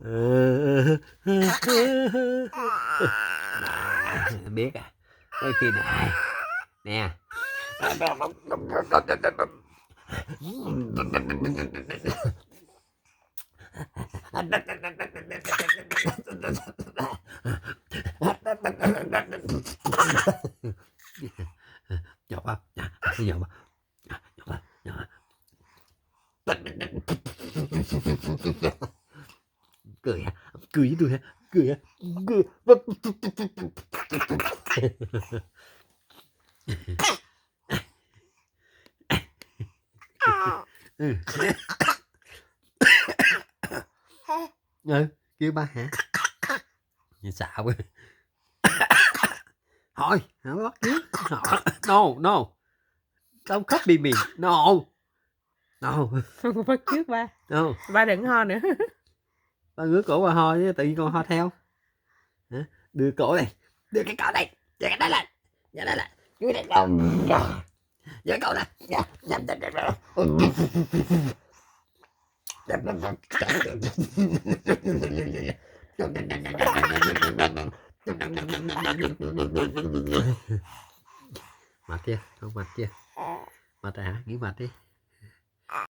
Biết à, cái kia này nè. Nhột không? Nhột không? Nhột không? Nhột không? Cười hả? Cười với tôi hả? Cười hả? Cười. Ừ. Kêu ba hả? Xạo quá. Thôi, không bắt trước. No. Don't copy me. No. Không bắt trước ba. No. Ba đừng ho nữa. Ba ngứa cổ ba ho chứ tự nhiên con ho theo. Hả? Đưa cổ đây. Đưa cái cổ đây. Đưa cái đây lên. Đưa đây lên. Đưa đây lên. Đưa cổ đây. Mệt chưa? Không mệt chưa? Mệt hả? Nghỉ mệt đi.